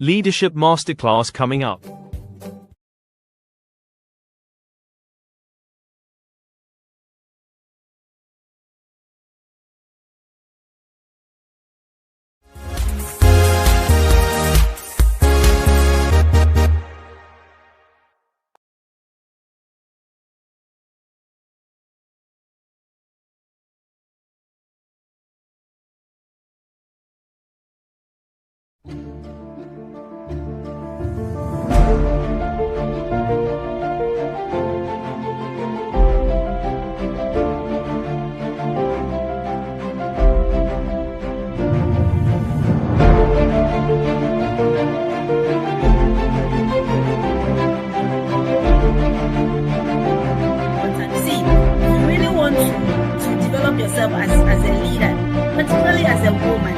Leadership Masterclass coming up. See, if you really want to develop yourself as a leader, particularly as a woman,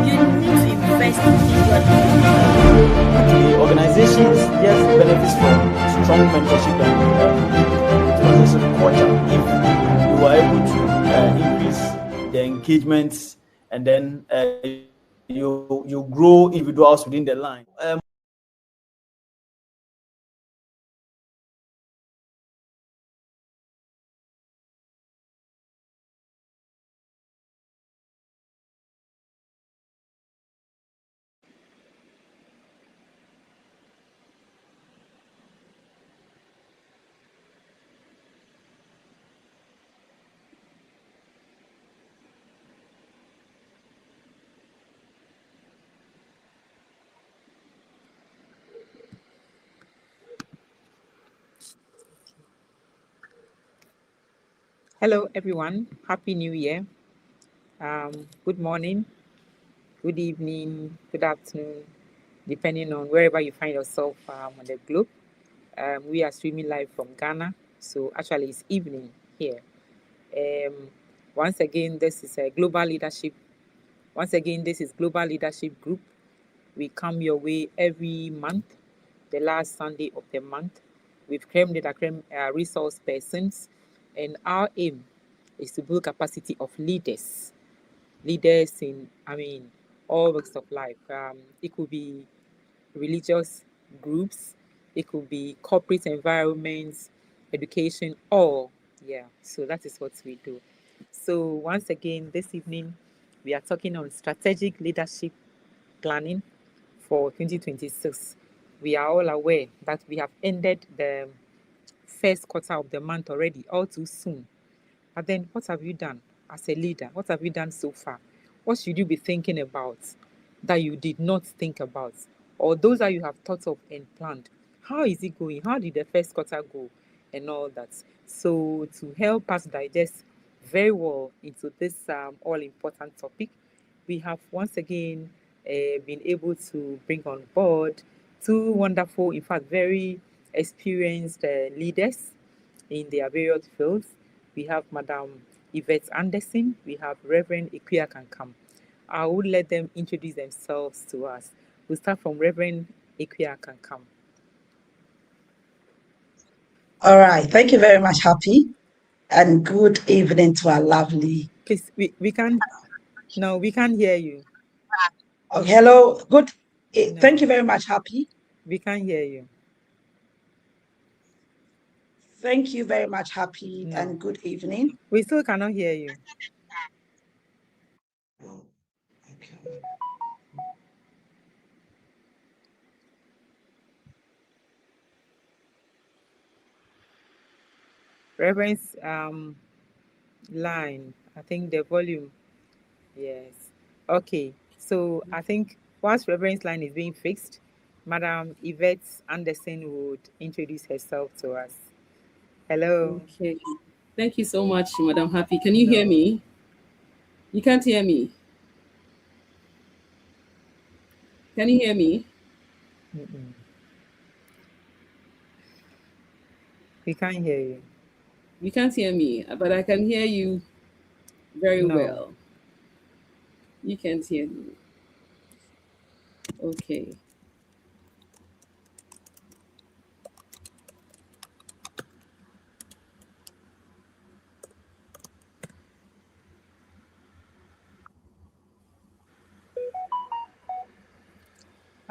you need to invest in your Actually, organizations yes benefits from strong mentorship and organizational culture. If you are able to increase the engagements and then you grow individuals within the line. Hello, everyone. Happy New Year. Good morning, good evening, good afternoon, depending on wherever you find yourself on the globe. We are streaming live from Ghana, so actually it's evening here. Once again, this is a global leadership. Once again, this is Global Leadership Group. We come your way every month, the last Sunday of the month, with creme de la creme resource persons, and our aim is to build capacity of leaders in, all walks of life. It could be religious groups, it could be corporate environments, education, all. Yeah, so that is what we do. So once again, this evening, we are talking on strategic leadership planning for 2026. We are all aware that we have ended the first quarter of the month already, all too soon. But then, what have you done as a leader? What have you done so far? What should you be thinking about that you did not think about? Or those that you have thought of and planned? How is it going? How did the first quarter go? And all that. So, to help us digest very well into this all important topic, we have once again been able to bring on board two wonderful, in fact, very experienced leaders in their various fields. We have Madam Yvette Anderson, we have Reverend Ikuya Kankam. I will let them introduce themselves to us. We'll start from Reverend Ikuya Kankam. All right. Thank you very much, Happy. And good evening to our lovely. Please, we can't. No, we can't hear you. Oh, hello. Good. No. Thank you very much, Happy. We can't hear you. Thank you very much, Happy. No. And good evening. We still cannot hear you. Okay. Reverend's line, I think the volume. Yes. Okay. So I think whilst Reverend's line is being fixed, Madam Yvette Anderson would introduce herself to us. Hello. Okay. Thank you so much, Madam Happy. Can you hear me? You can't hear me. Can you hear me? Mm-mm. We can't hear you. You can't hear me, but I can hear you very No. well. You can't hear me. Okay.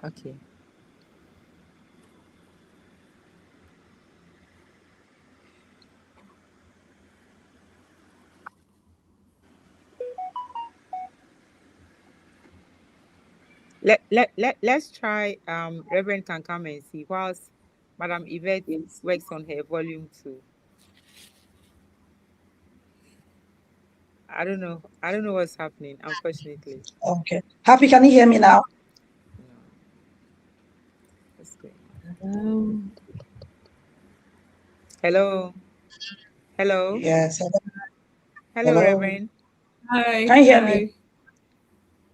Okay. Let's try Reverend can come and see whilst Madam Yvette Yes. works on her volume too. I don't know what's happening, unfortunately. Okay. Happy, can you hear me now? No. Let's go. Hello. Hello. Yes. Hello, Hello. Reverend. Hi. Can you hear Hi. me?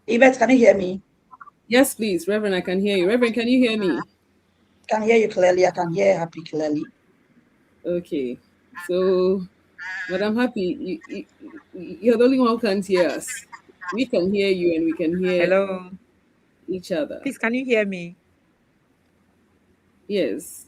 Yvette, can you hear me? Yes, please, Reverend. I can hear you. Reverend, can you hear me? Can hear you clearly. I can hear Happy clearly. Okay. So, Madam Happy, you're the only one who can't hear us. We can hear you and we can hear Hello. each other. Please, can you hear me? Yes.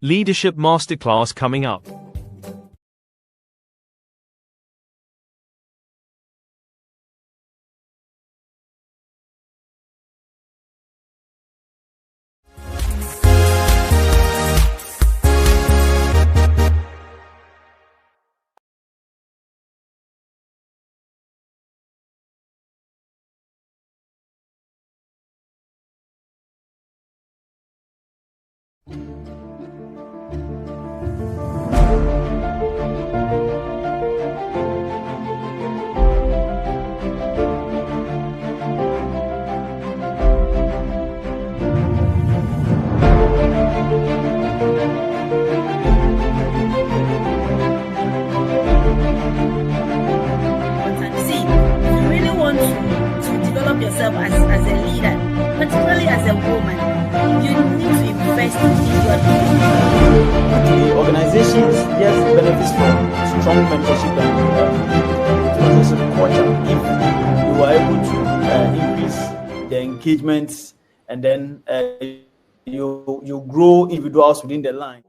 Leadership Masterclass coming up. See, if you really want to develop yourself as a leader, particularly as a woman, you need to invest in your The organizations yes benefits from strong mentorship and organizational culture if you are able to increase the engagements and then you grow individuals within the line.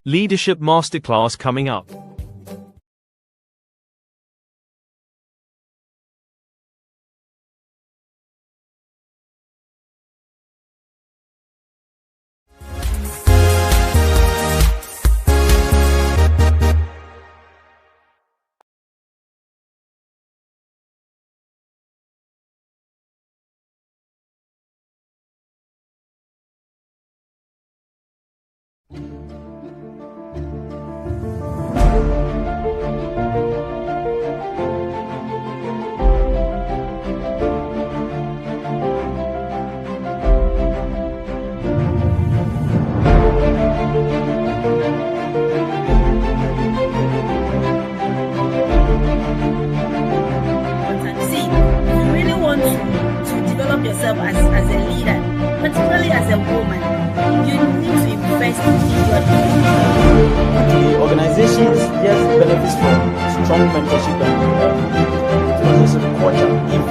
Leadership Masterclass coming up. See, if you really want to develop yourself as a leader, particularly as a woman, you need to invest in your The organizations yes benefits from strong mentorship and organization culture if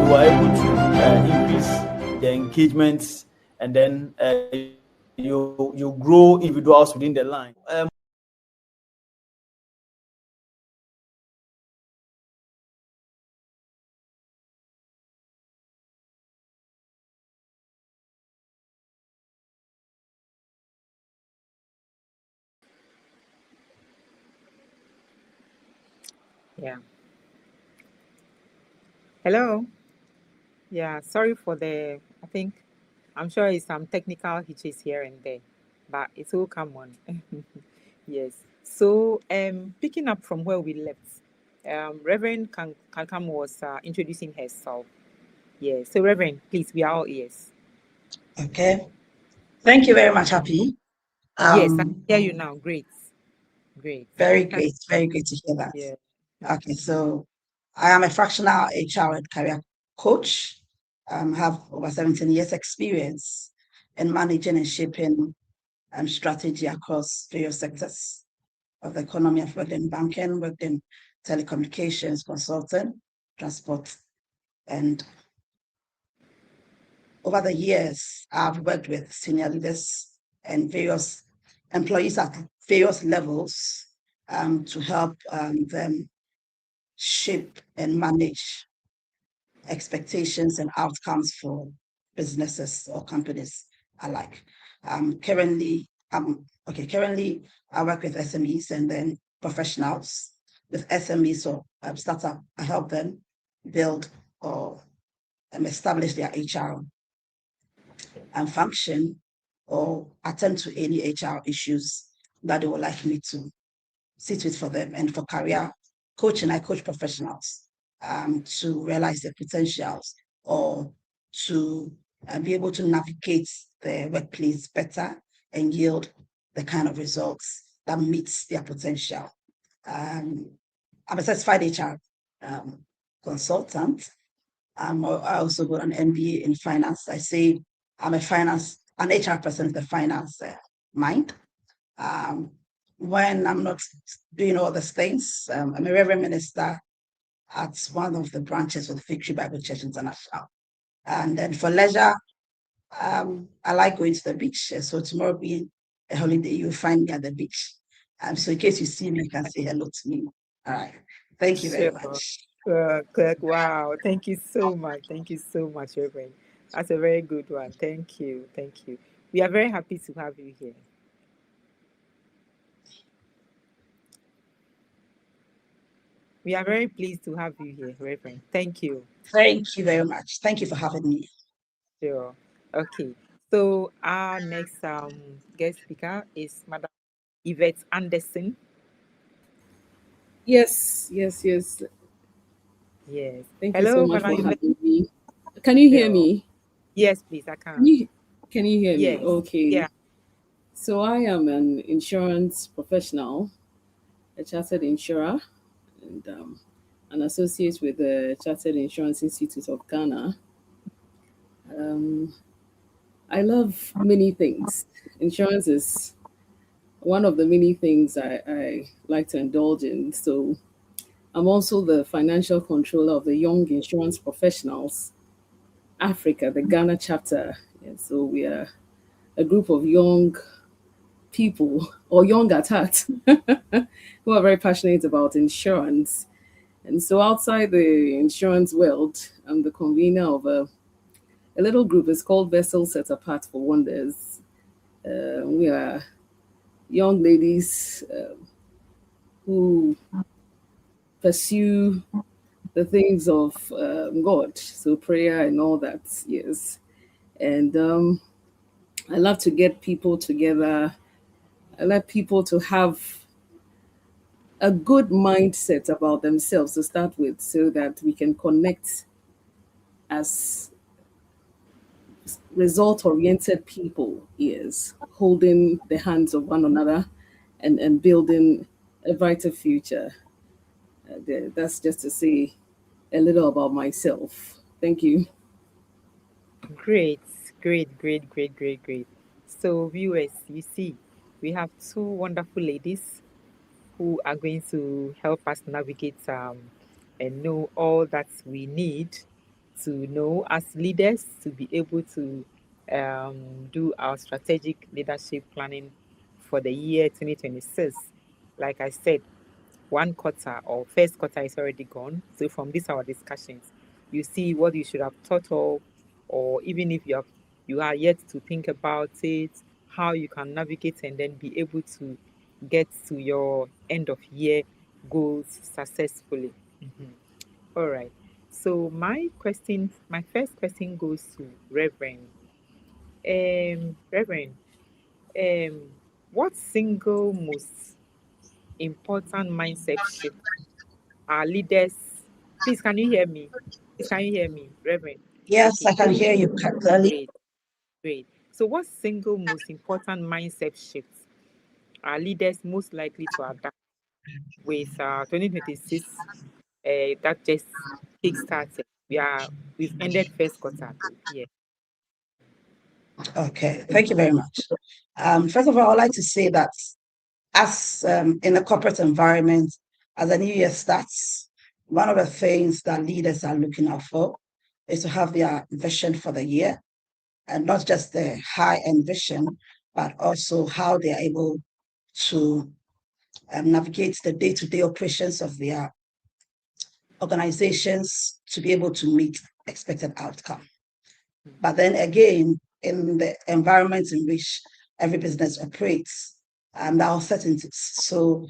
you are able to increase the engagements and then you grow individuals within the line. Yeah. Hello. Yeah, sorry for I think, I'm sure it's some technical hitches here and there, but it's all come on. Yes. So, picking up from where we left, Reverend Kankam was introducing herself. Yeah. So, Reverend, please, we are all ears. Okay. Thank you very much, Happy. Yes, I hear you now. Great. Great. Very great. Very great to hear that. Yeah. Okay, so I am a fractional HR and career coach. Have over 17 years experience in managing and shaping strategy across various sectors of the economy. I've worked in banking, worked in telecommunications, consulting, transport, and over the years, I've worked with senior leaders and various employees at various levels to help them shape and manage expectations and outcomes for businesses or companies alike. Currently, I work with SMEs and then professionals. With SMEs or startup, I help them build or establish their HR and function or attend to any HR issues that they would like me to sit with for them. And for career coaching, I coach professionals to realize their potentials or to be able to navigate the workplace better and yield the kind of results that meets their potential. I'm a certified HR consultant. I also got an MBA in finance. I say I'm an HR person with a finance mind. When I'm not doing all these things, I'm a Reverend Minister at one of the branches of the Victory Bible Church International. And then for leisure, I like going to the beach. So tomorrow being a holiday, you'll find me at the beach. So in case you see me, you can say hello to me. All right. Thank you very much. Wow. Thank you so much. Thank you so much, Reverend. That's a very good one. Thank you. Thank you. We are very happy to have you here. We are very pleased to have you here, Reverend. Thank you. Thank you very much. Thank you for having me. Sure. Okay. So our next guest speaker is Madam Yvette Anderson. Yes. Yes. Thank Hello, you so much Madam for Yvette. having me. Can you hear Sure. me? Yes, please, I can. Can you hear Yes. me? Okay. Yeah. So I am an insurance professional, a chartered insurer, and an associate with the Chartered Insurance Institute of Ghana. I love many things. Insurance is one of the many things I like to indulge in. So I'm also the financial controller of the Young Insurance Professionals Africa, the Ghana chapter. And so we are a group of young people or young at heart who are very passionate about insurance. And so outside the insurance world, I'm the convener of a little group. It's called Vessel Set Apart for Wonders. We are young ladies who pursue the things of God, so prayer and all that, yes. And I love to get people together let people to have a good mindset about themselves to start with, so that we can connect as result-oriented people, is holding the hands of one another and building a brighter future. That's just to say a little about myself. Thank you. Great, great. So, viewers, you see, we have two wonderful ladies who are going to help us navigate and know all that we need to know as leaders to be able to do our strategic leadership planning for the year 2026. Like I said, one quarter or first quarter is already gone. So from these our discussions, you see what you should have thought of, or even if you are yet to think about it, how you can navigate and then be able to get to your end of year goals successfully. Mhm. All right. So my first question goes to Reverend. Reverend, um, what single most important mindset shift our leaders? Please, can you hear me? Please, can you hear me, Reverend? Yes, Okay, I can hear you clearly. great, great. So, what single most important mindset shifts are leaders most likely to adapt with 2026 that just kick-started? We've ended first quarter though. Yeah. Okay, thank you very much. First of all, I'd like to say that as in a corporate environment, as the new year starts, one of the things that leaders are looking out for is to have their vision for the year, and not just the high-end vision, but also how they are able to navigate the day-to-day operations of their organizations to be able to meet expected outcome. But then again, in the environment in which every business operates, there are uncertainties. So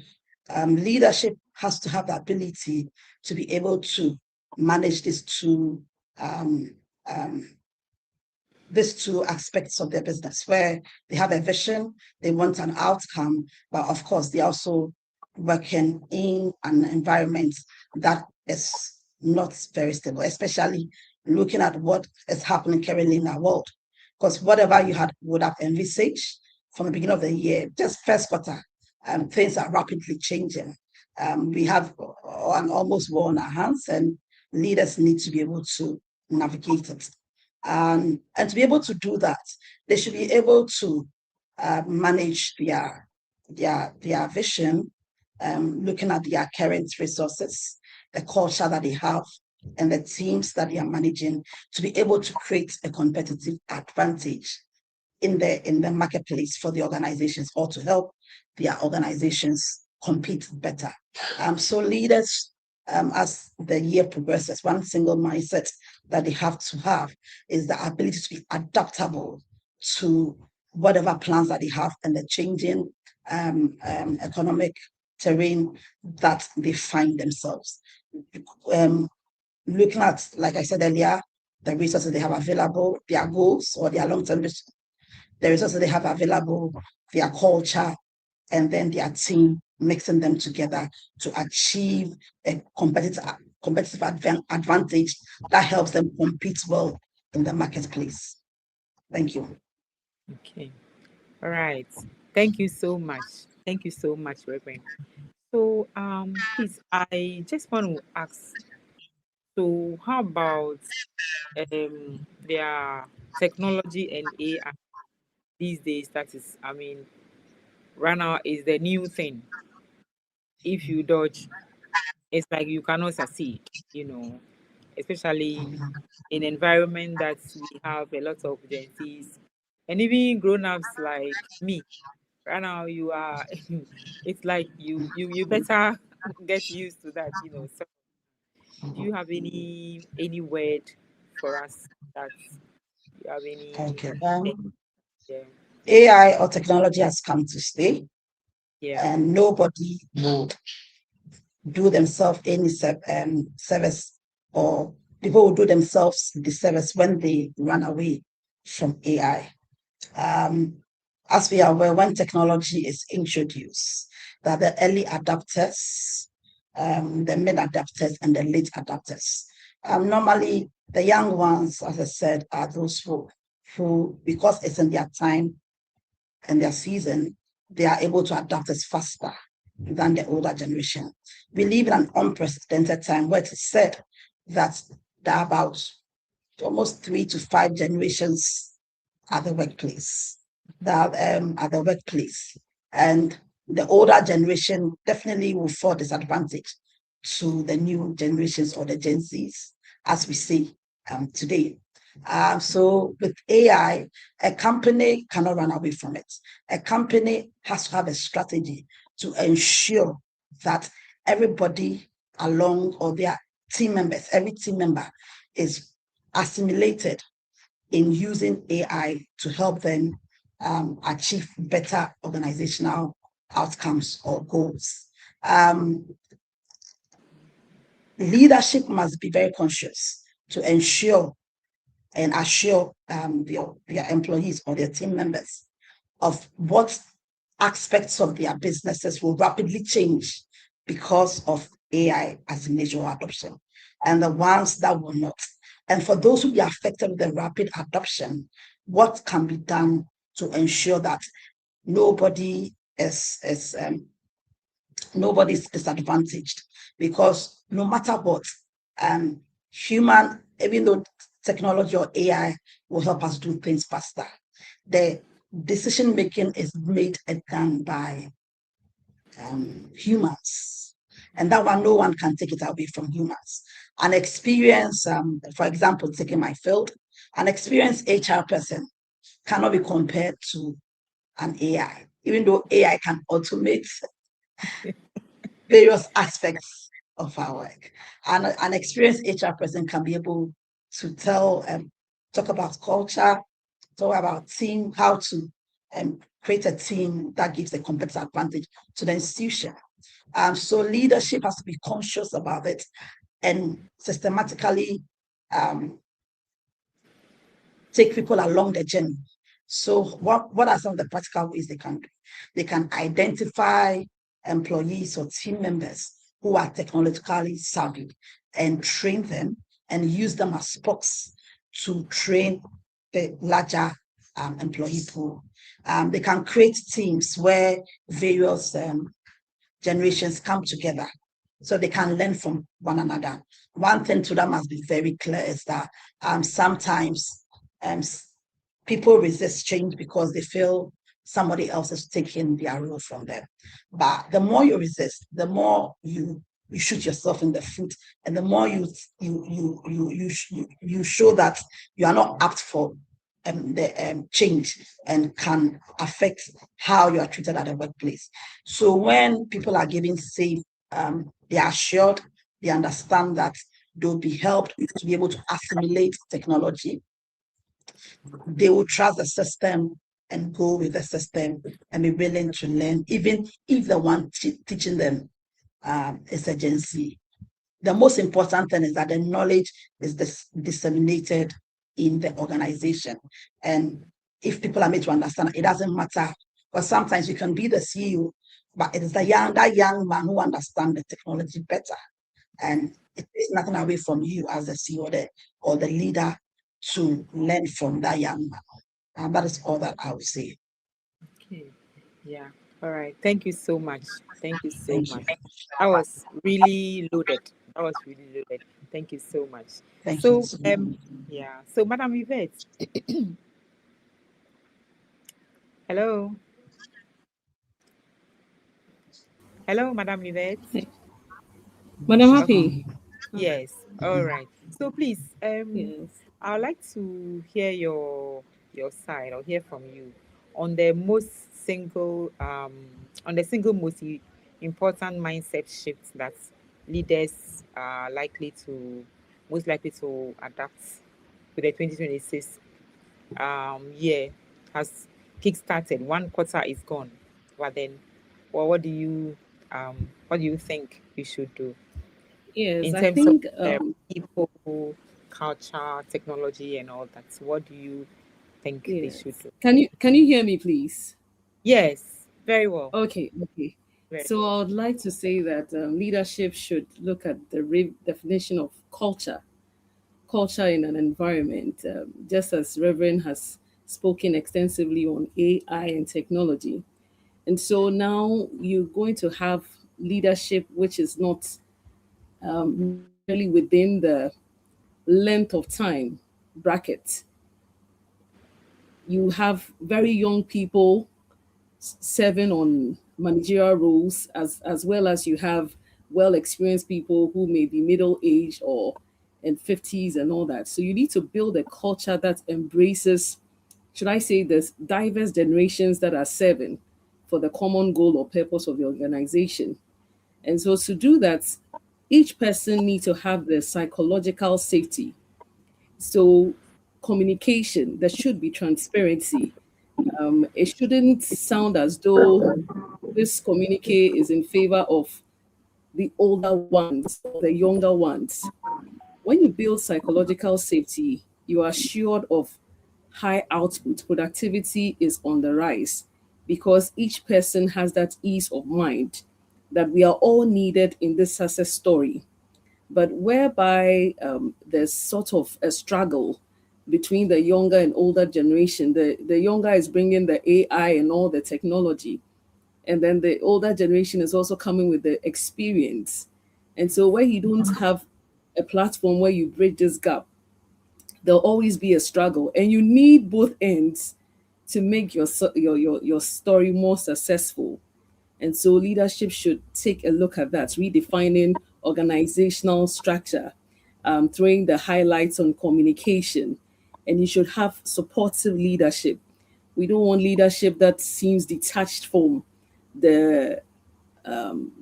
leadership has to have the ability to be able to manage um, um, these two aspects of their business, where they have a vision, they want an outcome, but of course, they also working in an environment that is not very stable, especially looking at what is happening currently in our world. Because whatever you would have envisaged from the beginning of the year, just first quarter, things are rapidly changing. We have an almost war on our hands, and leaders need to be able to navigate it. And to be able to do that, they should be able to manage their vision, looking at their current resources, the culture that they have, and the teams that they are managing, to be able to create a competitive advantage in the marketplace for the organizations, or to help their organizations compete better. So leaders, as the year progresses, one single mindset that they have to have is the ability to be adaptable to whatever plans that they have and the changing economic terrain that they find themselves. Looking at, like I said earlier, the resources they have available, their goals or their long-term, the resources they have available, their culture, and then their team, mixing them together to achieve a competitive advantage that helps them compete well in the marketplace. Thank you. Okay. All right. Thank you so much. Thank you so much, Reverend. So, please, I just want to ask. So, how about their technology and AI these days? That is, I mean, right now is the new thing. If you dodge, it's like you cannot succeed. You know, especially in environment that we have a lot of Gen Zs and even grown-ups like me. Right now, you are. It's like you better get used to that. You know. So, do you have any word for us that you have any? Okay. Yeah. AI or technology has come to stay, Yeah. and nobody would do themselves any service, or people will do themselves the service when they run away from AI. Um, as we are aware, when technology is introduced, there are the early adapters, the mid adapters, and the late adapters. Normally, the young ones, as I said, are those who, because it's in their time and their season, they are able to adapt as faster than the older generation. We live in an unprecedented time where it is said that there are about almost 3 to 5 generations at the workplace. And the older generation definitely will fall disadvantage to the new generations or the Gen Zs, as we see today. So with AI, a company cannot run away from it. A company has to have a strategy to ensure that everybody along, or their team members, every team member is assimilated in using AI to help them achieve better organizational outcomes or goals. Leadership must be very conscious to ensure and assure their employees or their team members of what aspects of their businesses will rapidly change because of AI as a major adoption, and the ones that will not. And for those who be affected with the rapid adoption, what can be done to ensure that nobody is nobody's disadvantaged? Because no matter what, human, even though technology or AI will help us do things faster, the decision making is made and done by humans, and that one, no one can take it away from humans. An experienced, for example, taking my field, an experienced HR person cannot be compared to an AI, even though AI can automate various aspects of our work. And an experienced HR person can be able to talk about culture, talk about team, how to create a team that gives a competitive advantage to the institution. So leadership has to be conscious about it and systematically take people along the journey. So what are some of the practical ways they can do? They can identify employees or team members who are technologically savvy and train them and use them as spokes to train the larger employee pool. They can create teams where various generations come together so they can learn from one another. One thing to them must be very clear is that sometimes people resist change because they feel somebody else is taking their role from them. But the more you resist, the more you shoot yourself in the foot, and the more you show that you are not apt for the change and can affect how you are treated at the workplace. So when people are given safe, they are assured, they understand that they'll be helped to be able to assimilate technology. They will trust the system and go with the system and be willing to learn, even if the one teaching them is a Gen Z. The most important thing is that the knowledge is disseminated in the organization. And if people are made to understand, it doesn't matter. Because sometimes you can be the CEO, but it is that young man who understands the technology better. And it is nothing away from you as the CEO or the leader to learn from that young man. And that is all that I would say. Okay. Yeah. All right. Thank you so much. Thank you so Thank much. you. That was really loaded. Thank you so much. Thank So, you. yeah. So, Madam Yvette. Hello. Hello, Madam Yvette. Madam Okay. Happy. Yes. All right. So, please, Yes. I would like to hear your side or hear from you on the single most important mindset shift that leaders are most likely to adapt with the 2026 year has kick-started. One quarter is gone, but then, well, what do you think we should do Yes, in I terms of think people, culture, technology, and all that? What do you think they should yes. do? Can you hear me please? Yes, very well. Okay. Very So well. I would like to say that leadership should look at the definition of culture in an environment, just as Reverend has spoken extensively on AI and technology. And so now you're going to have leadership which is not necessarily within the length of time bracket. You have very young people serving on managerial roles, as well as you have well experienced people who may be middle aged or in 50s and all that. So you need to build a culture that embraces, should I say this, diverse generations that are serving for the common goal or purpose of the organization. And so to do that, each person needs to have the psychological safety. So communication, there should be transparency. It shouldn't sound as though this communique is in favor of the older ones or the younger ones. When you build psychological safety, you are assured of high output. Productivity is on the rise because each person has that ease of mind that we are all needed in this success story. But whereby there's sort of a struggle between the younger and older generation. The younger is bringing the AI and all the technology, and then the older generation is also coming with the experience. And so where you don't have a platform where you bridge this gap, there'll always be a struggle, and you need both ends to make your story more successful. And so leadership should take a look at that, redefining organizational structure, throwing the highlights on communication, and you should have supportive leadership. We don't want leadership that seems detached from the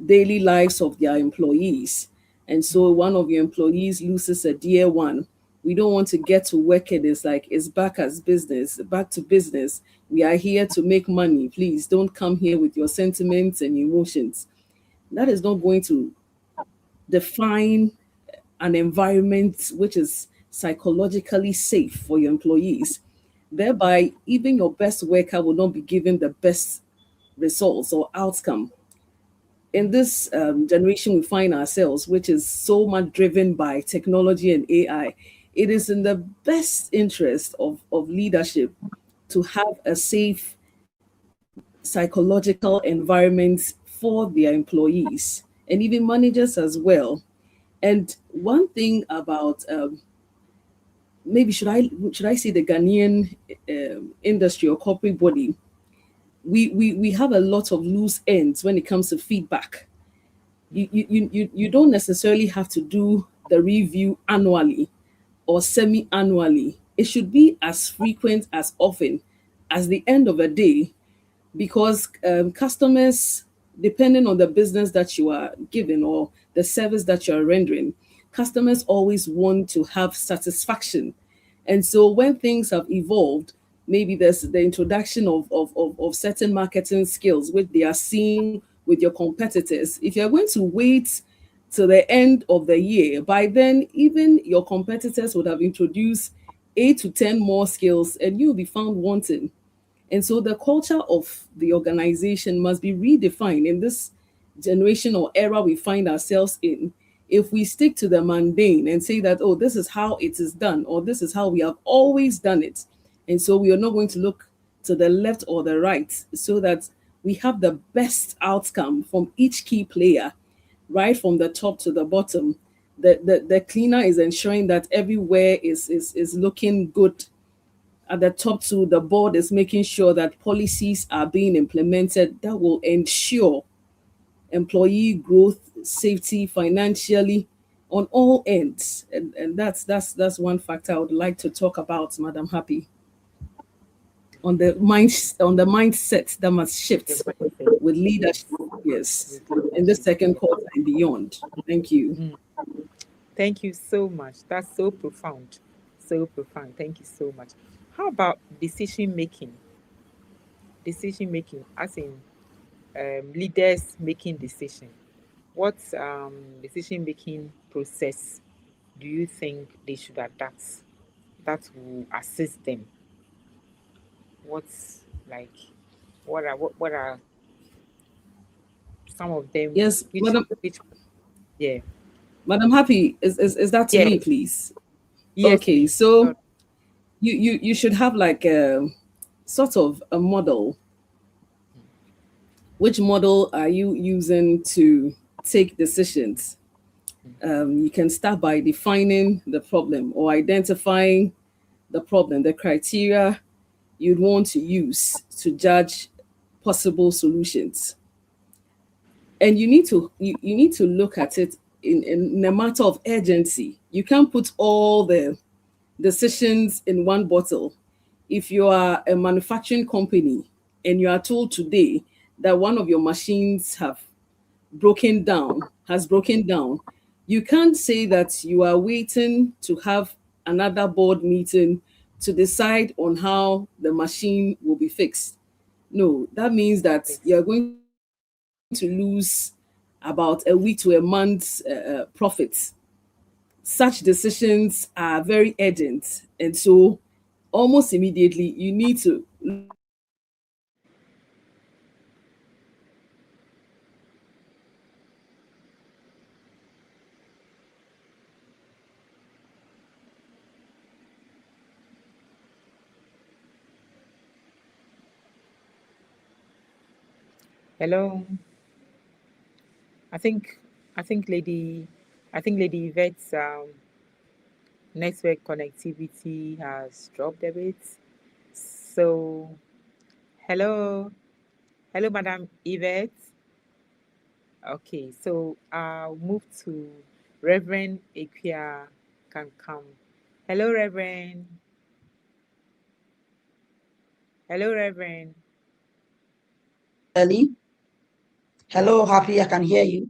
daily lives of their employees. And so one of your employees loses a dear one. We don't want to get to work and it's like it's back as business, back to business. We are here to make money. Please don't come here with your sentiments and emotions. That is not going to define an environment which is psychologically safe for your employees. Thereby, even your best worker will not be given the best results or outcome. In this generation we find ourselves, which is so much driven by technology and AI, it is in the best interest of leadership to have a safe psychological environment for their employees and even managers as well. And one thing about maybe should I say the Ghanaian industry or corporate body, we have a lot of loose ends when it comes to feedback. You don't necessarily have to do the review annually or semi-annually. It should be as frequent as often as the end of a day, because customers, depending on the business that you are giving or the service that you are rendering, customers always want to have satisfaction. And so when things have evolved, maybe there's the introduction of certain marketing skills which they are seeing with your competitors. If you're going to wait till the end of the year, by then even your competitors would have introduced 8 to 10 more skills and you'll be found wanting. And so the culture of the organization must be redefined in this generation or era we find ourselves in. If we stick to the mundane and say that, oh, this is how it is done, or this is how we have always done it, and so we are not going to look to the left or the right, so that we have the best outcome from each key player, right from the top to the bottom. The cleaner is ensuring that everywhere is looking good. At the top to the board is making sure that policies are being implemented that will ensure employee growth, safety, financially, on all ends. And that's one factor I would like to talk about, Madam Happy, on the mindset that must shift with leadership, yes, in the second quarter and beyond. Thank you. Thank you so much. That's so profound. So profound. Thank you so much. How about decision making? Decision making, as in leaders making decision. What decision making process do you think they should adapt that will assist them? What's like What are some of them? Yes, Which yeah. Madam Happy, is that to me, Yes. please? Yes, Okay, please. so you should have like a sort of a model. Which model are you using to take decisions? You can start by defining the problem or identifying the problem, the criteria you'd want to use to judge possible solutions. And you need to look at it in a matter of urgency. You can't put all the decisions in one bottle. If you are a manufacturing company and you are told today that one of your machines has broken down, you can't say that you are waiting to have another board meeting to decide on how the machine will be fixed. No, that means that Yes. you're going to lose about a week to a month's profits. Such decisions are very urgent. And so, almost immediately, you need to. Hello. I think I think Lady Lady Yvette's network connectivity has dropped a bit. So hello. Hello, Madam Yvette. Okay, so I'll move to Reverend Equia can come. Hello, Reverend. Hello, Reverend. Ellie, hello, happy, I can hear you.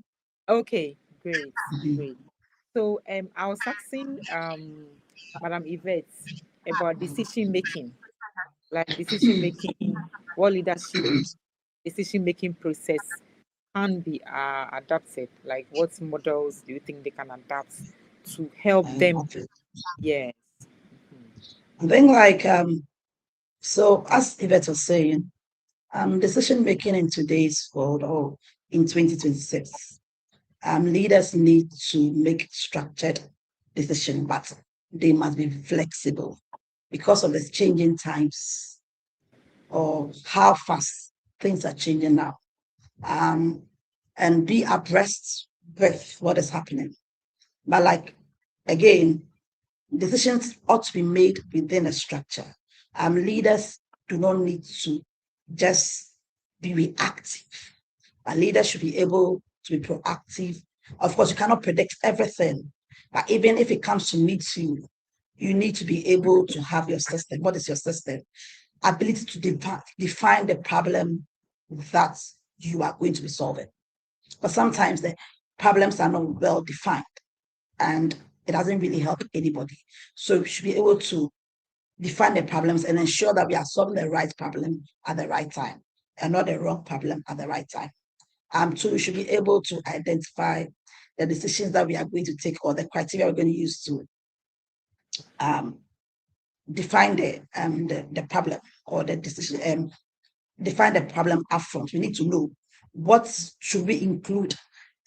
Okay, great, Mhm. great. So I was asking Madam Yvette about decision making, like decision making, what leadership decision making process can be adapted. Like what models do you think they can adapt to help them? Okay. Yes. I think like so as Yvette was saying, decision making in today's world or in 2026, leaders need to make structured decision, but they must be flexible because of the changing times or how fast things are changing now, um, and be abreast with what is happening. But like again, decisions ought to be made within a structure. Leaders do not need to just be reactive. A leader should be able to be proactive. Of course, you cannot predict everything, but even if it comes to meet you, you need to be able to have your system. What is your system? Ability to define the problem that you are going to be solving. But sometimes the problems are not well defined and it doesn't really help anybody. So we should be able to define the problems and ensure that we are solving the right problem at the right time and not the wrong problem at the right time. So we should be able to identify the decisions that we are going to take or the criteria we're going to use to um, define the problem or the decision, define the problem upfront. We need to know what should we include.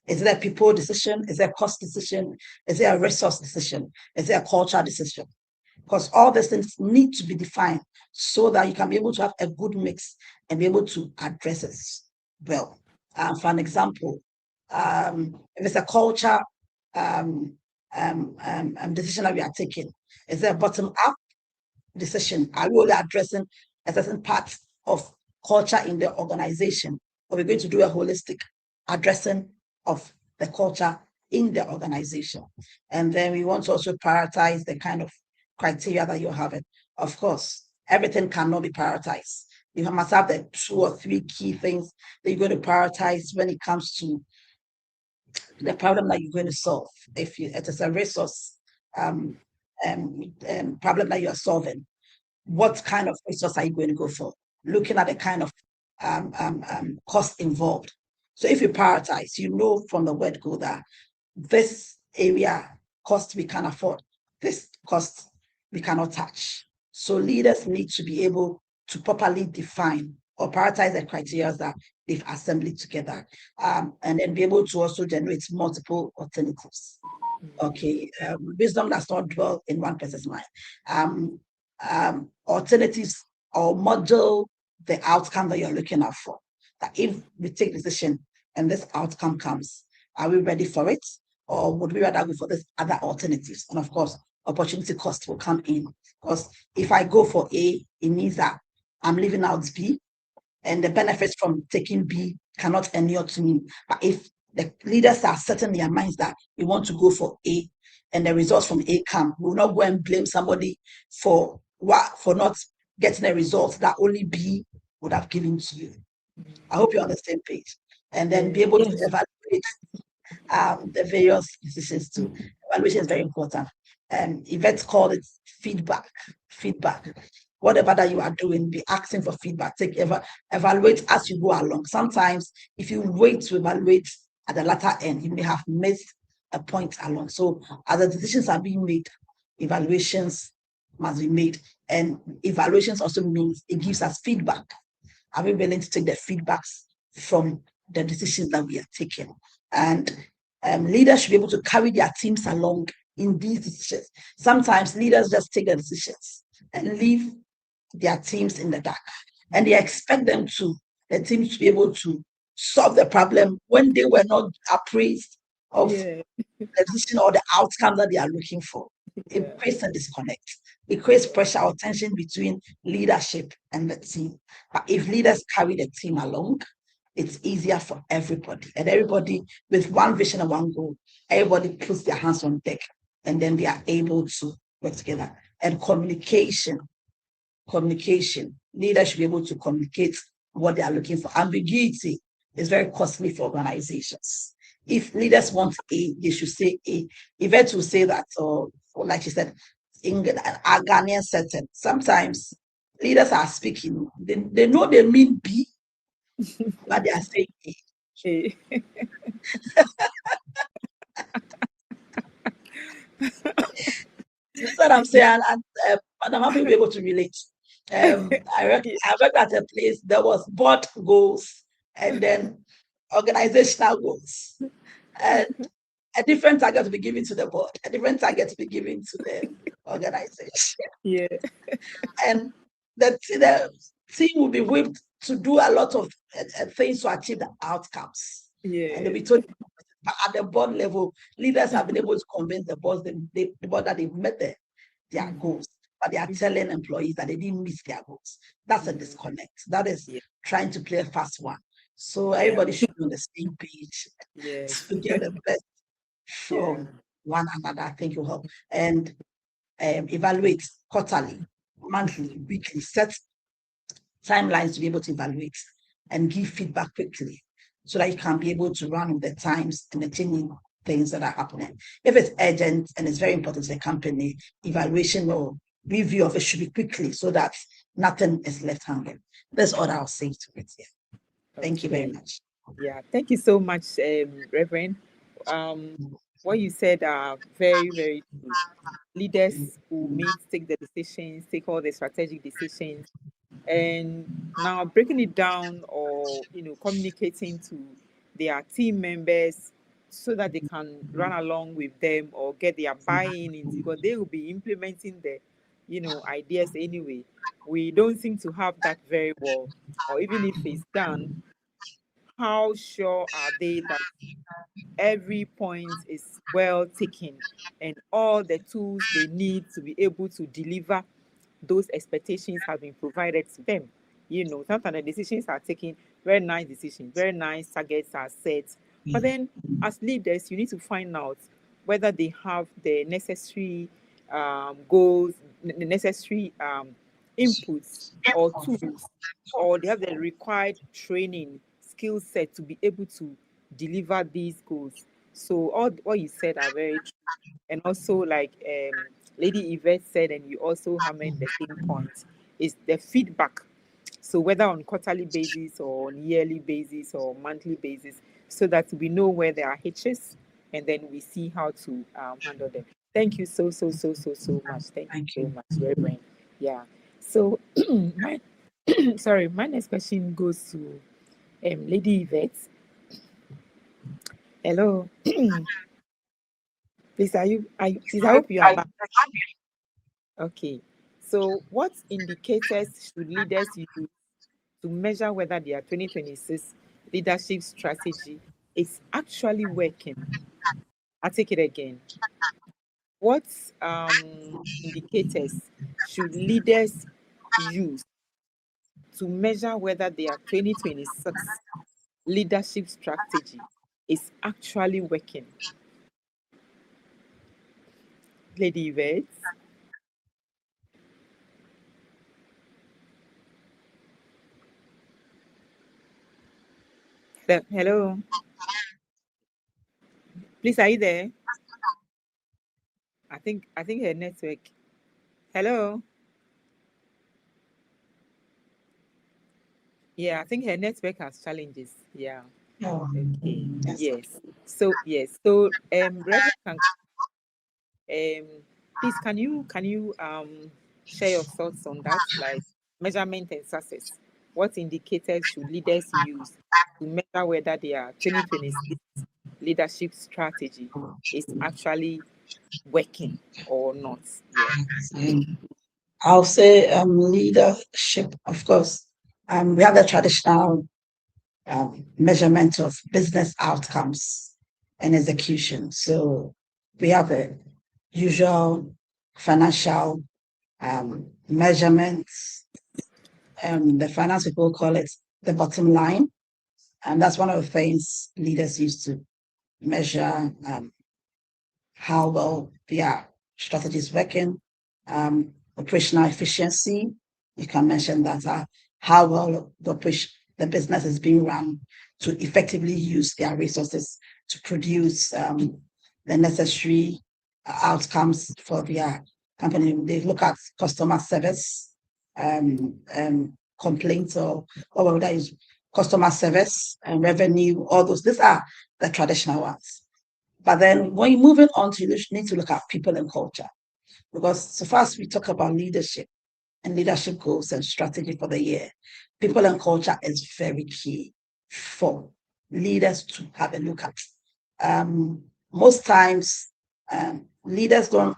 Is it a people decision? Is it a cost decision? Is it a resource decision? Is it a culture decision? Because all these things need to be defined so that you can be able to have a good mix and be able to address it well. For an example, if it's a culture um, decision that we are taking, is it a bottom up decision? Are we only addressing a certain part of culture in the organization? Or we're going to do a holistic addressing of the culture in the organization? And then we want to also prioritize the kind of criteria that you're having. Of course, everything cannot be prioritized. You must have the 2 or 3 key things that you're going to prioritize when it comes to the problem that you're going to solve. If it is a resource um, problem that you are solving, what kind of resource are you going to go for? Looking at the kind of cost involved. So if you prioritize, you know from the word go that this area cost we can afford, this cost we cannot touch. So leaders need to be able to properly define or prioritize the criteria that they've assembled together, and then be able to also generate multiple alternatives. Okay, wisdom does not dwell in one person's mind. Alternatives or model the outcome that you're looking out for. That if we take decision and this outcome comes, are we ready for it? Or would we rather go for this other alternatives? And of course, opportunity cost will come in. Because if I go for A, it means that I'm leaving out B, and the benefits from taking B cannot inure to me. But if the leaders are set in their minds that we want to go for A, and the results from A come, we will not go and blame somebody for not getting a result that only B would have given to you. I hope you're on the same page. And then be able to evaluate the various decisions too. Evaluation is very important. Yvette called it feedback. Whatever that you are doing, be asking for feedback. Evaluate as you go along. Sometimes if you wait to evaluate at the latter end, you may have missed a point along. So as the decisions are being made, evaluations must be made. And evaluations also means it gives us feedback. Are we willing to take the feedbacks from the decisions that we are taking? And leaders should be able to carry their teams along in these decisions. Sometimes leaders just take the decisions and leave their teams in the dark, and they expect the teams to be able to solve the problem when they were not appraised of the decision or the outcome that they are looking for. It creates a disconnect. It creates pressure or tension between leadership and the team. But if leaders carry the team along, it's easier for everybody. And everybody with one vision and one goal, everybody puts their hands on deck, and then they are able to work together. And communication. Leaders should be able to communicate what they are looking for. Ambiguity is very costly for organizations. If leaders want A, they should say A. Yvette will say that, or like she said, in our Ghanaian setting, sometimes leaders are speaking, they know they mean B, but they are saying A. That's what I'm saying, and I'm happy to be able to relate. I worked at a place there was board goals and then organizational goals, and a different target to be given to the board, a different target to be given to the organization. And the team will be whipped to do a lot of things to achieve the outcomes. And they'll be told, but at the board level, leaders have been able to convince the board that they've met their goals, but they are telling employees that they didn't meet their goals. That's a disconnect. That is trying to play a fast one. So everybody should be on the same page to get the best from one another. I think will help. And evaluate quarterly, monthly, weekly, set timelines to be able to evaluate and give feedback quickly, so that you can be able to run with the times and the changing things that are happening. If it's urgent and it's very important to the company, evaluation or review of it should be quickly, so that nothing is left hanging. That's all I'll say to it. Thank you very much. Thank you so much, Reverend. What you said are very, very true. Leaders who take the decisions, take all the strategic decisions, and now breaking it down, or communicating to their team members so that they can run along with them or get their buy-in into, because they will be implementing the ideas anyway. We don't seem to have that very well, or even if it's done, how sure are they that every point is well taken and all the tools they need to be able to deliver those expectations have been provided to them? Sometimes the decisions are taken, very nice decisions, very nice targets are set. But then as leaders, you need to find out whether they have the necessary goals, the necessary inputs or tools, or they have the required training, skill set to be able to deliver these goals. So all what you said are very true. And also, like Lady Yvette said, and you also hammered the same point, is the feedback. So whether on quarterly basis or on yearly basis or monthly basis, so that we know where there are hitches, and then we see how to handle them. Thank you so much. Thank you so much, Reverend. So Sorry, my next question goes to Lady Yvette. Hello. Please, please, I hope you are back. Okay. So, what indicators should leaders use to measure whether their 2026 leadership strategy is actually working? I'll take it again. What indicators should leaders use to measure whether their 2026 leadership strategy is actually working? Lady Yvette. Hello. Please, are you there? I think her network. Hello. Yeah, I think her network has challenges. Yeah. Oh, Okay. yes. Yes. So yes. So Reverend, please can you share your thoughts on that, like measurement and success? What indicators should leaders use to measure whether their 2026 leadership strategy is actually working or not? Yeah. I'll say leadership, of course. We have the traditional measurement of business outcomes and execution. So we have the usual financial measurements, and the finance people call it the bottom line. And that's one of the things leaders use to measure how well their strategy is working. Operational efficiency, you can mention that, how well the business is being run to effectively use their resources to produce the necessary outcomes for their company. They look at customer service, complaints, or whatever that is, customer service and revenue, all those. These are the traditional ones. But then when you're moving on to, you need to look at people and culture, because so far as we talk about leadership and leadership goals and strategy for the year, people and culture is very key for leaders to have a look at. Most times, leaders don't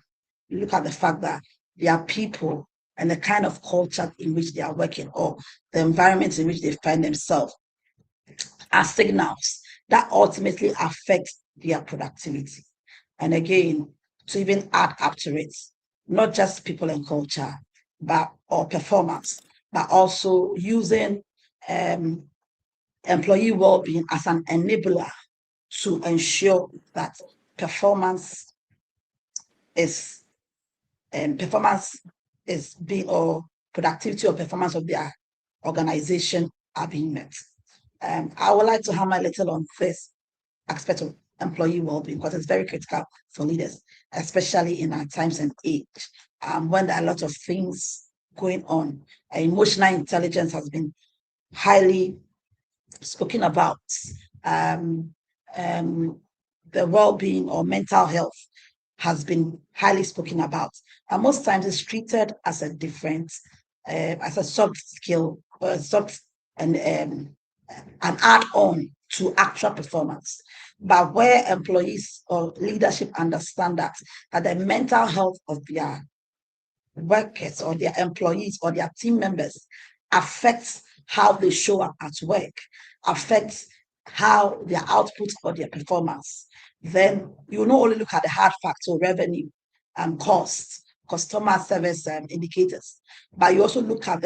look at the fact that their people and the kind of culture in which they are working, or the environment in which they find themselves, are signals that ultimately affect their productivity. And again, to even add up to it, not just people and culture, or performance, but also using employee well-being as an enabler to ensure that performance is being, or productivity or performance of their organization are being met. I would like to hammer a little on this aspect of employee well-being, because it's very critical for leaders, especially in our times and age, when there are a lot of things going on. Emotional intelligence has been highly spoken about. The well-being or mental health has been highly spoken about, and most times it's treated as a different, as a soft skill, or a soft and an add-on to actual performance. But where employees or leadership understand that the mental health of their workers or their employees or their team members affects how they show up at work, affects how their output or their performance, then you not only look at the hard factor, revenue and cost, customer service indicators, but you also look at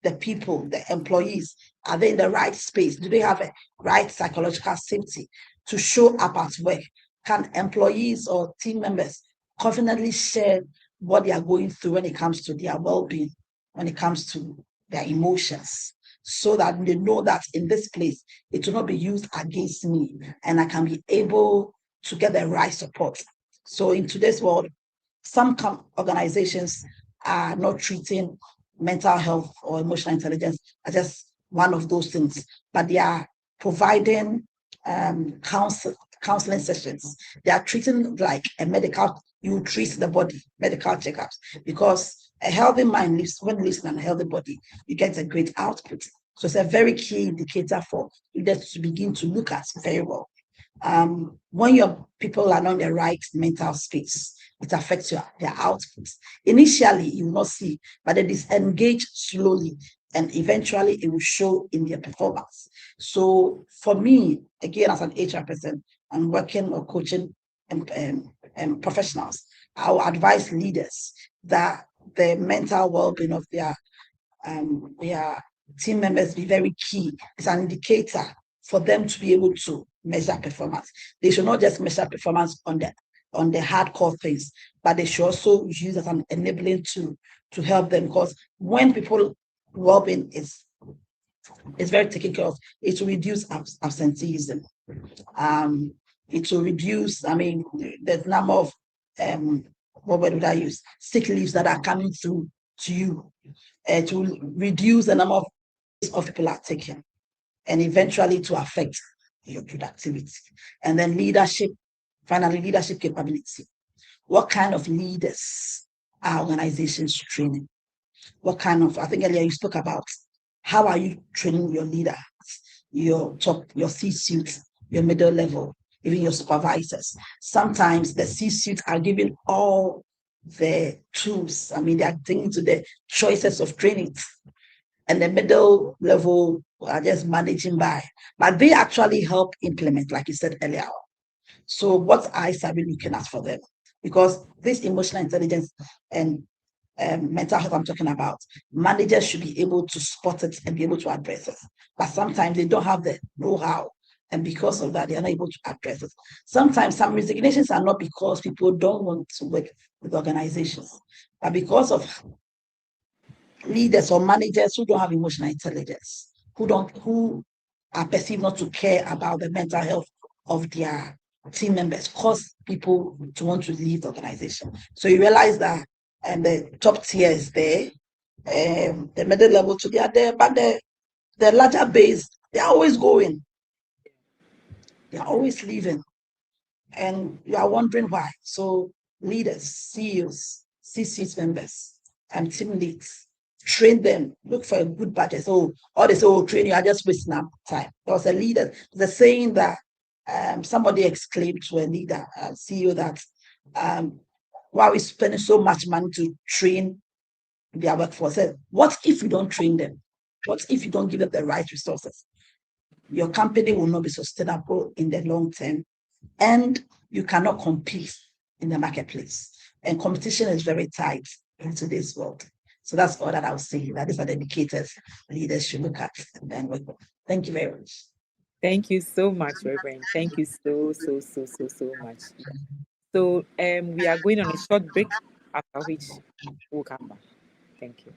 the people, the employees. Are they in the right space? Do they have a right psychological safety to show up at work? Can employees or team members confidently share what they are going through when it comes to their well-being, when it comes to their emotions, so that they know that in this place, it will not be used against me, and I can be able to get the right support. So in today's world, some organizations are not treating mental health or emotional intelligence as just one of those things, but they are providing counseling sessions. They are treating like a medical, you treat the body, medical checkups, because A healthy mind lives when lives in a healthy body, you get a great output. So it's a very key indicator for leaders to begin to look at very well. When your people are not in the right mental space, it affects their output. Initially, you will not see, but they disengage slowly, and eventually it will show in their performance. So for me, again, as an HR person, I'm working or coaching professionals. I will advise leaders that the mental well-being of their team members be very key. It's an indicator for them to be able to measure performance. They should not just measure performance on the hardcore things, but they should also use as an enabling tool to help them. Because when people well-being is very taken care of, it will reduce absenteeism. It will reduce, the number of what word would I use? Sick leaves that are coming through to you. To reduce the number of people are taken, and eventually to affect your productivity. And then leadership, finally, leadership capability. What kind of leaders are organizations training? What kind of, I think earlier you spoke about, how are you training your leaders, your top, your C-suite, your middle level, even your supervisors? Sometimes the C-suite are given all the tools. They are taking to the choices of training, and the middle level are just managing by, but they actually help implement, like you said earlier. So what eyes are we looking at for them? Because this emotional intelligence and mental health I'm talking about, managers should be able to spot it and be able to address it. But sometimes they don't have the know-how, and because of that, they are not able to address it. Sometimes some resignations are not because people don't want to work with organizations, but because of leaders or managers who don't have emotional intelligence, who are perceived not to care about the mental health of their team members, cause people to want to leave the organization. So you realize that, and the top tier is there, the middle level to be there, but the larger base, they're always going. They're always leaving. And you are wondering why. So leaders, CEOs, C-suite members, and team leads, train them, look for a good budget. So, or they say, oh, train you are just wasting our time. There was a leader, the saying that somebody exclaimed to a leader, CEO, that why are we spending so much money to train their workforce? Said, what if you don't train them? What if you don't give them the right resources? Your company will not be sustainable in the long term, and you cannot compete in the marketplace. And competition is very tight in today's world. So that's all that I would say. That these are the indicators leaders should look at and then work with. Thank you very much. Thank you so much, Reverend. Thank you so much. So we are going on a short break, after which we'll come back. Thank you.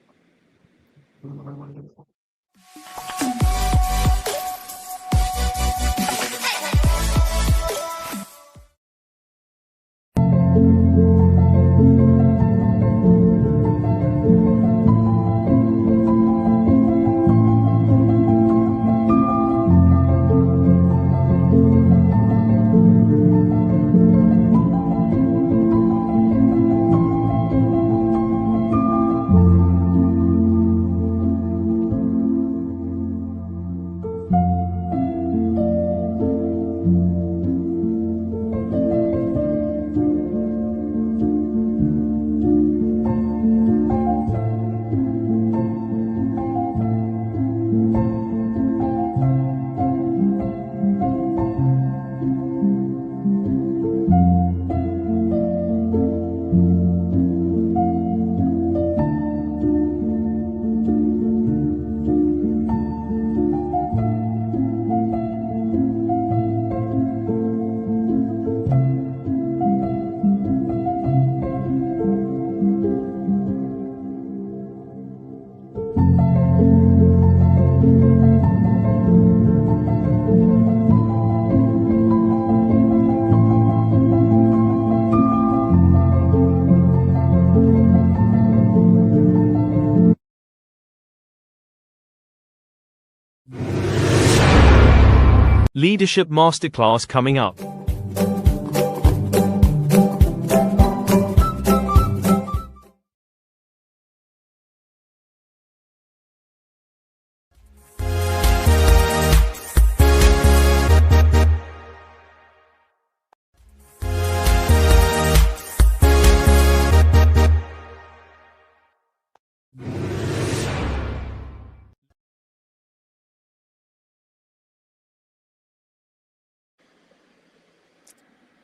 Leadership Masterclass coming up.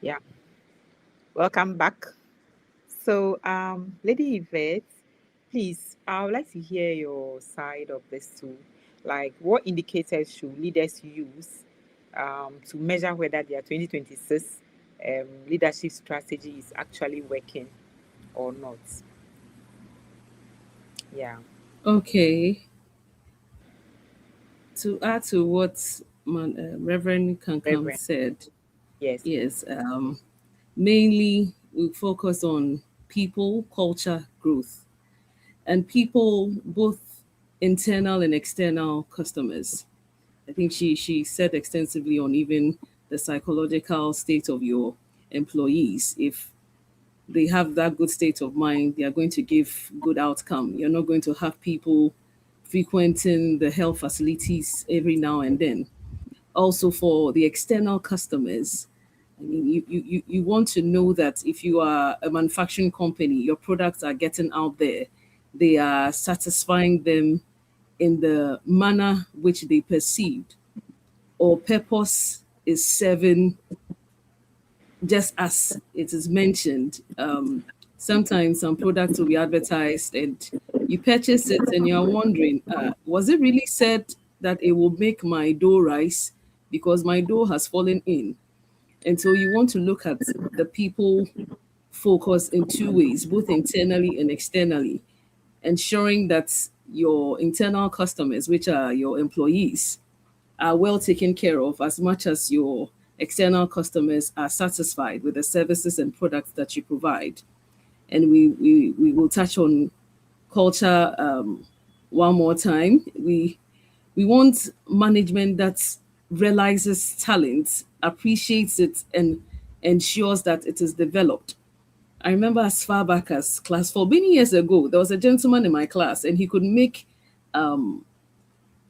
Yeah, welcome back. So, Lady Yvette, please, I would like to hear your side of this too. Like, what indicators should leaders use to measure whether their 2026 leadership strategy is actually working or not? Yeah, Okay, to add to what Reverend Kankam Reverend. said, Yes, please. yes, mainly we focus on people, culture, growth, and people, both internal and external customers. I think she said extensively on even the psychological state of your employees. If they have that good state of mind, they are going to give good outcome. You're not going to have people frequenting the health facilities every now and then. Also for the external customers, I mean, you want to know that if you are a manufacturing company, your products are getting out there, they are satisfying them in the manner which they perceived, or purpose is serving just as it is mentioned. Sometimes some products will be advertised and you purchase it and you're wondering, was it really said that it will make my dough rise because my dough has fallen in? And so you want to look at the people focus in two ways, both internally and externally, ensuring that your internal customers, which are your employees, are well taken care of as much as your external customers are satisfied with the services and products that you provide. And we will touch on culture one more time. We want management that realizes talent, appreciates it, and ensures that it is developed. I remember as far back as class 4, many years ago, there was a gentleman in my class and he could make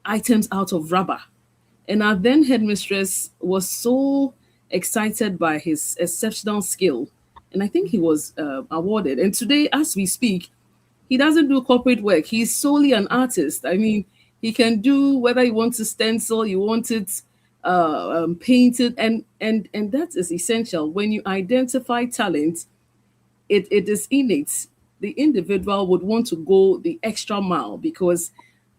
items out of rubber. And our then headmistress was so excited by his exceptional skill. And I think he was awarded. And today, as we speak, he doesn't do corporate work. He's solely an artist. I mean, he can do whether you want to stencil, you want it painted, and that is essential. When you identify talent, it is innate. The individual would want to go the extra mile because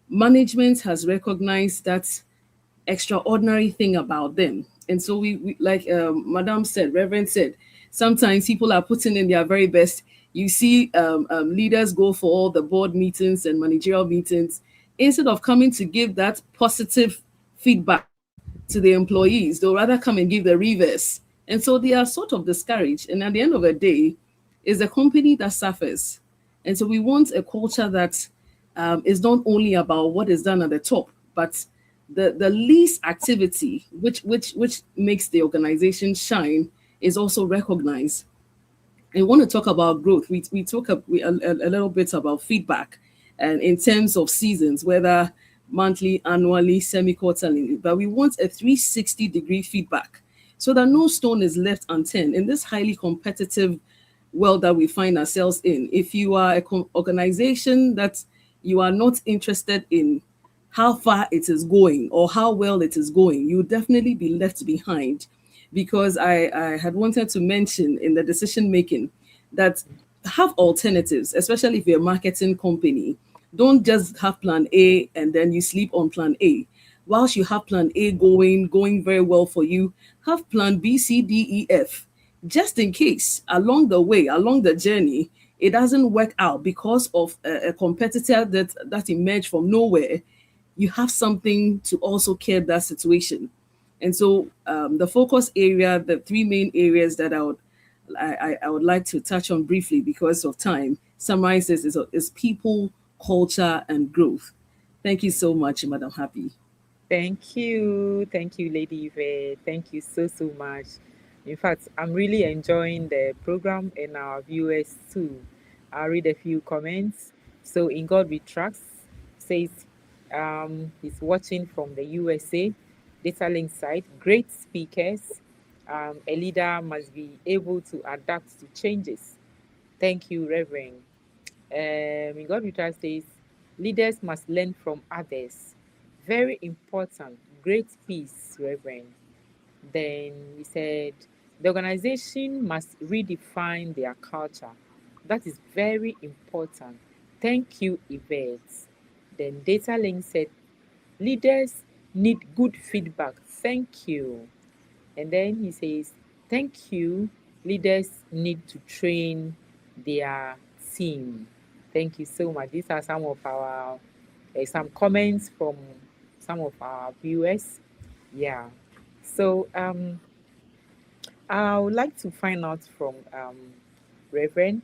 management has recognized that extraordinary thing about them. And so we like Madame said, Reverend said, sometimes people are putting in their very best. You see leaders go for all the board meetings and managerial meetings. Instead of coming to give that positive feedback to the employees, they'll rather come and give the reverse. And so they are sort of discouraged. And at the end of the day, it's a company that suffers. And so we want a culture that is not only about what is done at the top, but the least activity which makes the organization shine is also recognized. And we want to talk about growth. We talk a little bit about feedback and in terms of seasons, whether monthly, annually, semi-quarterly, but we want a 360-degree feedback so that no stone is left unturned in this highly competitive world that we find ourselves in. If you are an organization that you are not interested in how far it is going or how well it is going, you definitely be left behind. Because I had wanted to mention in the decision making that have alternatives, especially if you're a marketing company. Don't just have plan A and then you sleep on plan A. Whilst you have plan A going very well for you, have plan B, C, D, E, F, just in case along the way, along the journey, it doesn't work out because of a competitor that emerged from nowhere. You have something to also curb that situation. And so the focus area, the three main areas that I would like to touch on briefly because of time, summarizes is people, culture, and growth. Thank you so much, Madam Happy. Thank you. Thank you, Lady Eve. Thank you so, so much. In fact, I'm really enjoying the program and our viewers too. I'll read a few comments. So, In God We Trust says he's watching from the USA, Data Link site. Great speakers. A leader must be able to adapt to changes. Thank you, Reverend. In God We Trust says leaders must learn from others. Very important. Great piece, Reverend. Then we said The organization must redefine their culture. That is very important. Thank you, Yvette. Then Data Link said, leaders need good feedback. Thank you. And then he says, thank you. Leaders need to train their team. Thank you so much. These are some of our some comments from some of our viewers. Yeah. So I would like to find out from Reverend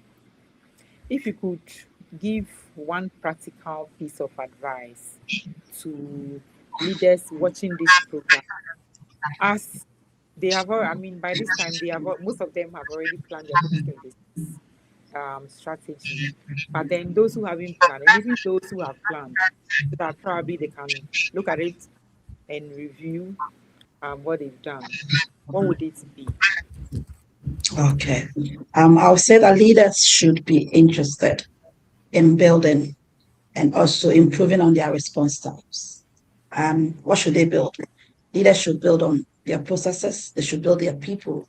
if you could give one practical piece of advice to leaders watching this program, as they have I mean, by this time they have most of them have already planned their 2026 strategy, but then those who haven't planned, and even those who have planned, so that probably they can look at it and review what they've done, what would it be? Okay. I'll say that leaders should be interested in building and also improving on their response times. What should they build? Leaders should build on their processes, they should build their people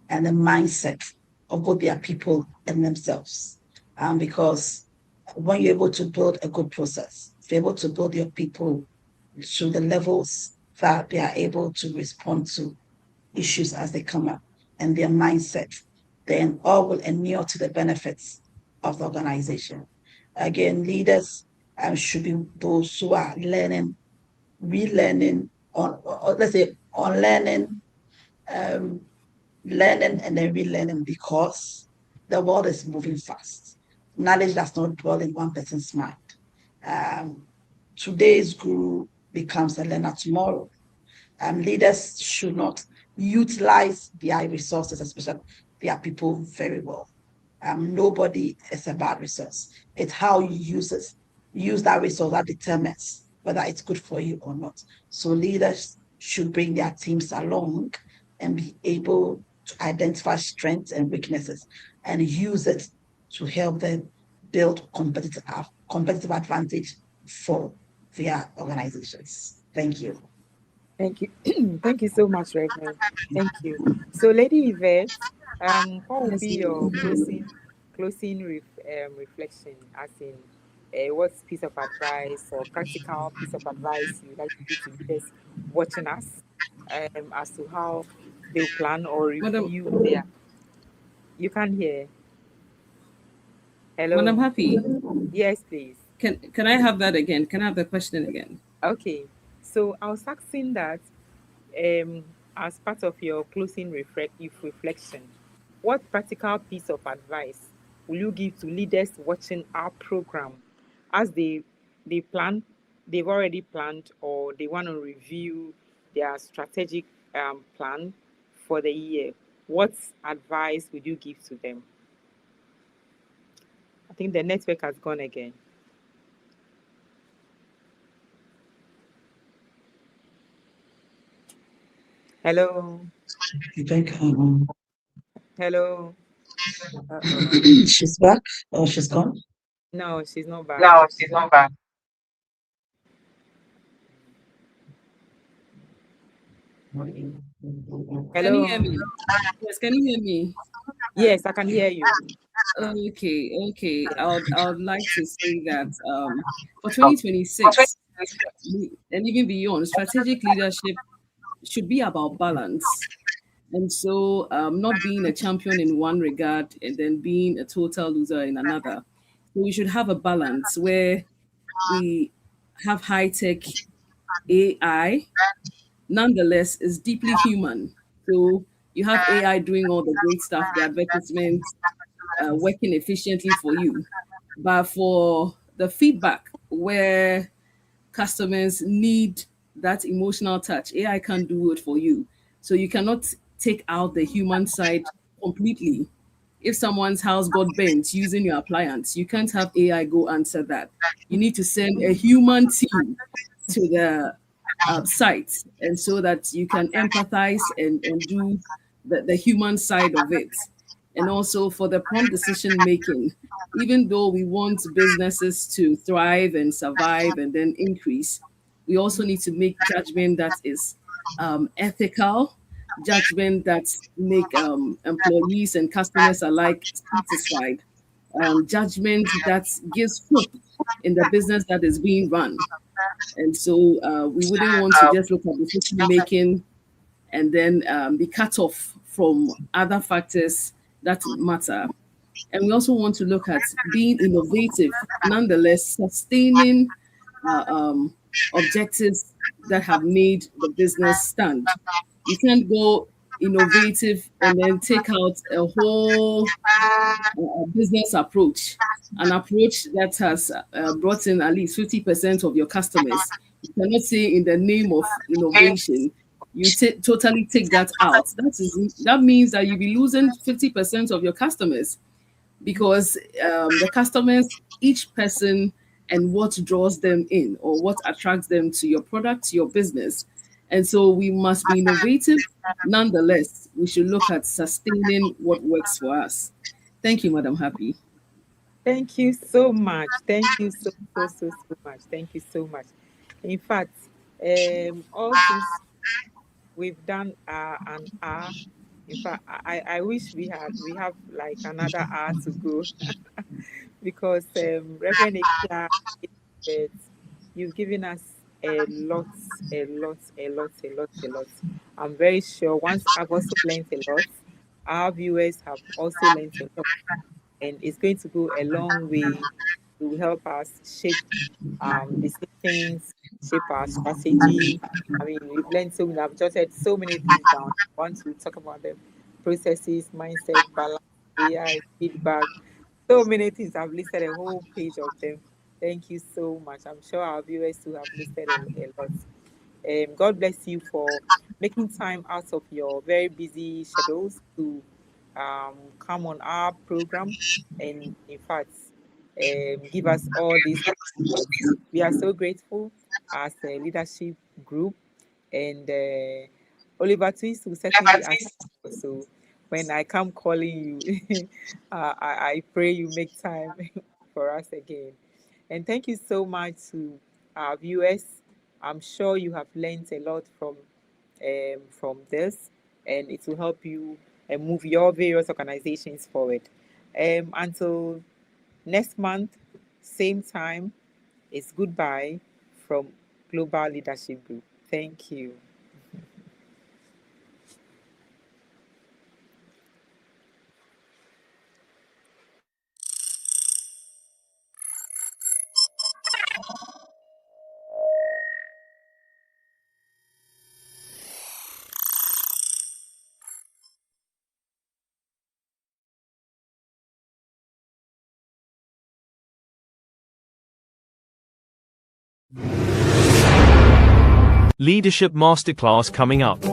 and the mindset of both their people and themselves. Because when you're able to build a good process, if you're able to build your people to the levels that they are able to respond to issues as they come up and their mindset, then all will inure to the benefits of the organization. Again, leaders should be those who are learning, relearning, or let's say on learning, learning and then relearning, because the world is moving fast. Knowledge does not dwell in one person's mind. Today's guru becomes a learner tomorrow. Leaders should not utilize their resources, especially their people, very well. Nobody is a bad resource. It's how you use that resource that determines whether it's good for you or not. So leaders should bring their teams along and be able to identify strengths and weaknesses and use it to help them build competitive advantage for their organizations. Thank you. Thank you. Thank you so much, Reverend. Thank you. So, Lady Yvette, what would be your closing reflection, as in what piece of advice or practical piece of advice you'd like to give to leaders watching us, as to how they'll plan or review their... You can't hear. Hello? Madam Happy, Yes, please. can I have that again? Can I have the question again? Okay. So I was asking that as part of your closing reflection, what practical piece of advice will you give to leaders watching our program as they've already planned, or they want to review their strategic plan for the year? What advice would you give to them? I think the network has gone again. Hello. Hello. She's back or she's gone? No, she's not back. No, she's not back. Hello. Can you hear me? Yes, can you hear me? Yes, I can hear you. Okay. I would like to say that for 2026 and even beyond, strategic leadership should be about balance. And so, not being a champion in one regard and then being a total loser in another. So we should have a balance where we have high tech AI, nonetheless, is deeply human. So you have AI doing all the great stuff, the advertisements, working efficiently for you. But for the feedback where customers need that emotional touch, AI can't do it for you. So you cannot take out the human side completely. If someone's house got bent using your appliance, you can't have AI go answer that. You need to send a human team to the site, and so that you can empathize and do the human side of it. And also for the prompt decision making, even though we want businesses to thrive and survive and then increase, we also need to make judgment that is ethical judgment that make employees and customers alike satisfied, judgment that gives hope in the business that is being run. And so we wouldn't want to just look at decision making and then be cut off from other factors that matter. And we also want to look at being innovative, nonetheless sustaining objectives that have made the business stand. You can't go innovative and then take out a whole business approach, an approach that has brought in at least 50% of your customers. You cannot say in the name of innovation, you totally take that out. That means that you'll be losing 50% of your customers, because the customers, each person and what draws them in or what attracts them to your product, your business. And so we must be innovative. Nonetheless, we should look at sustaining what works for us. Thank you, Madam Happy. Thank you so much. Thank you so much. Thank you so much. In fact, all since we've done an hour. In fact, I wish we have like another hour to go because Reverend Ekia, you've given us a lot. I'm very sure once I've also learned a lot, our viewers have also learned a lot, and it's going to go a long way to help us shape decisions, shape our strategy. I mean, we've learned so many. I've jotted so many things down. I want to talk about them: processes, mindset, balance, AI, feedback. So many things. I've listed a whole page of them. Thank you so much. I'm sure our viewers too have listed a lot. God bless you for making time out of your very busy schedules to come on our program and, in fact, give us all these. We are so grateful as a leadership group, and Oliver Twist will certainly ask. So when I come calling you, I pray you make time for us again. And thank you so much to our viewers. I'm sure you have learned a lot from this, and it will help you move your various organizations forward. Until next month, same time, it's goodbye from Global Leadership Group. Thank you. Leadership Masterclass coming up.